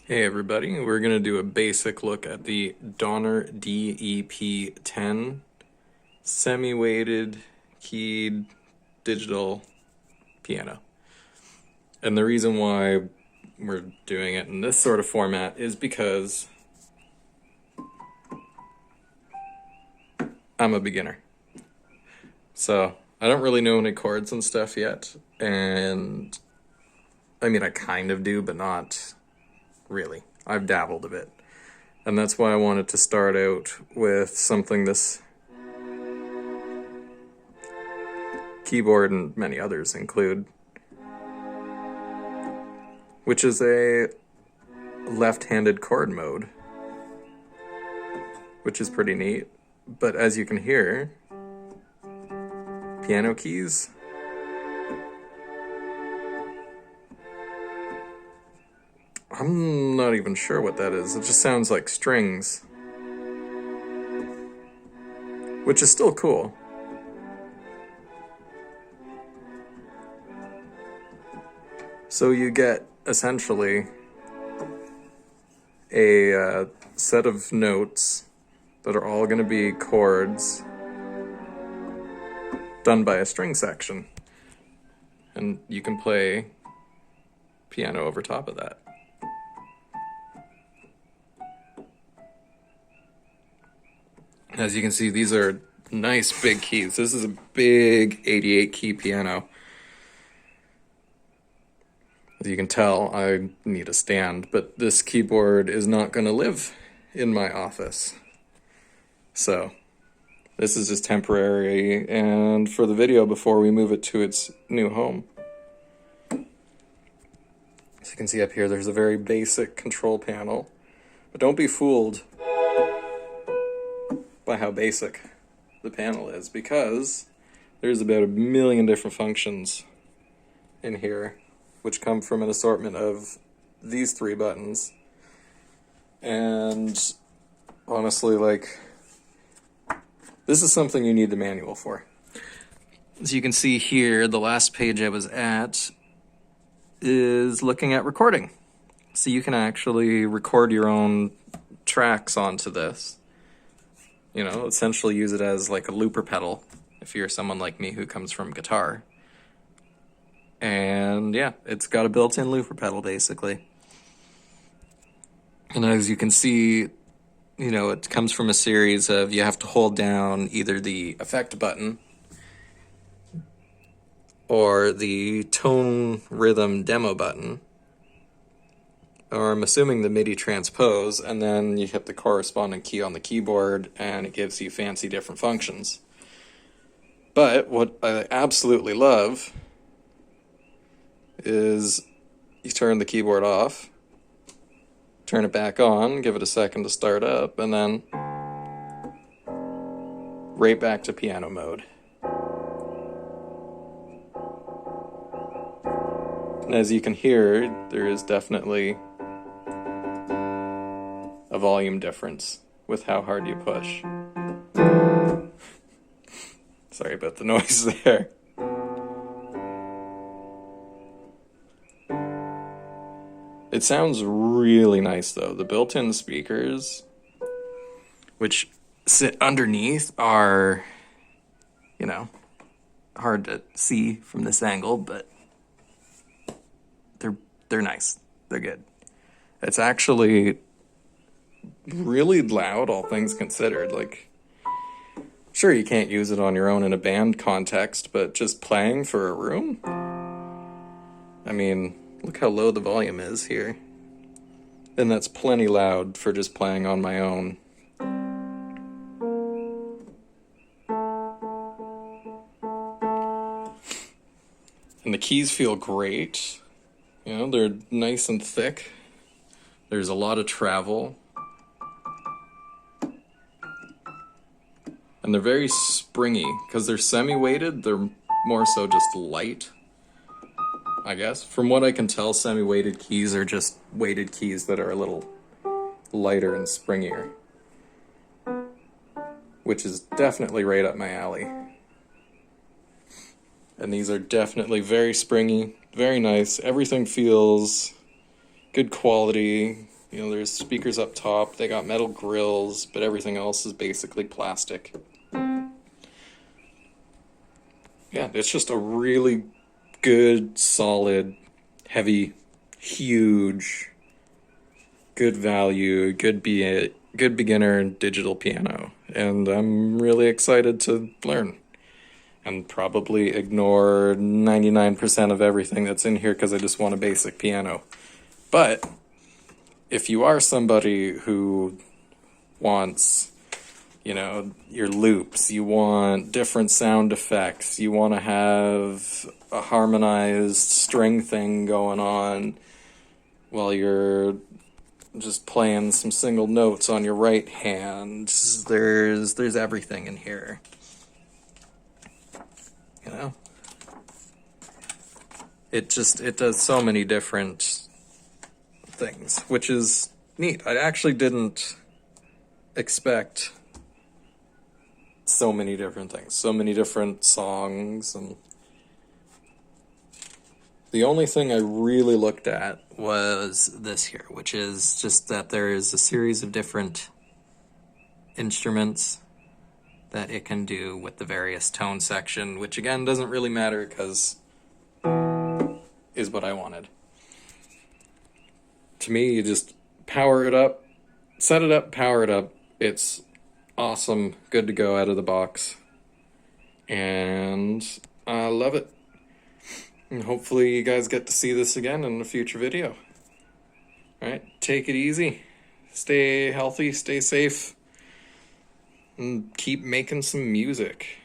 Hey everybody, we're going to do a basic look at the Donner DEP-10 semi-weighted keyed digital piano. And the reason why we're doing it in this sort of format is because I'm a beginner. So I don't really know any chords and stuff yet, and I mean I kind of do, but not really. I've dabbled a bit. And that's why I wanted to start out with something this keyboard and many others include, which is a left-handed chord mode, which is pretty neat. But as you can hear, piano keys, I'm not even sure what that is. It just sounds like strings, which is still cool. So you get essentially a set of notes that are all going to be chords done by a string section, and you can play piano over top of that. As you can see, these are nice big keys. This is a big 88 key piano. As you can tell, I need a stand, but this keyboard is not going to live in my office. So this is just temporary and for the video before we move it to its new home. As you can see up here, there's a very basic control panel, but don't be fooled by how basic the panel is, because there's about 1 million different functions in here, which come from an assortment of these 3 buttons. And honestly, like, this is something you need the manual for. As you can see here, the last page I was at is looking at recording. So you can actually record your own tracks onto this. You know, essentially use it as like a looper pedal if you're someone like me who comes from guitar. And yeah, it's got a built-in looper pedal basically. And as you can see, you know, it comes from a series of, you have to hold down either the effect button or the tone rhythm demo button, or I'm assuming the MIDI transpose, and then you hit the corresponding key on the keyboard and it gives you fancy different functions. But what I absolutely love is you turn the keyboard off, turn it back on, give it a second to start up, and then right back to piano mode. And as you can hear, there is definitely a volume difference with how hard you push. Sorry about the noise there. It sounds really nice though. The built-in speakers, which sit underneath, are, you know, hard to see from this angle, but they're nice. They're good. It's actually really loud, all things considered. Like, sure, you can't use it on your own in a band context, but just playing for a room? I mean, look how low the volume is here. And that's plenty loud for just playing on my own. And the keys feel great. You know, they're nice and thick. There's a lot of travel. And they're very springy. Because they're semi-weighted, they're more so just light, I guess. From what I can tell, semi-weighted keys are just weighted keys that are a little lighter and springier, which is definitely right up my alley. And these are definitely very springy, very nice. Everything feels good quality. You know, there's speakers up top. They got metal grills, but everything else is basically plastic. Yeah, it's just a really good, solid, heavy, huge, good value, good beginner digital piano. And I'm really excited to learn. And probably ignore 99% of everything that's in here because I just want a basic piano. But if you are somebody who wants, you know, your loops, you want different sound effects, you want to have a harmonized string thing going on while you're just playing some single notes on your right hand, there's everything in here. You know? It does so many different things, which is neat. I actually didn't expect so many different things, so many different songs, and the only thing I really looked at was this here, which is just that there is a series of different instruments that it can do with the various tone section, which again doesn't really matter because is what I wanted. To me, you just power it up, set it up, power it up. It's awesome, good to go out of the box, and I love it. And hopefully you guys get to see this again in a future video. Alright, take it easy, stay healthy, stay safe, and keep making some music.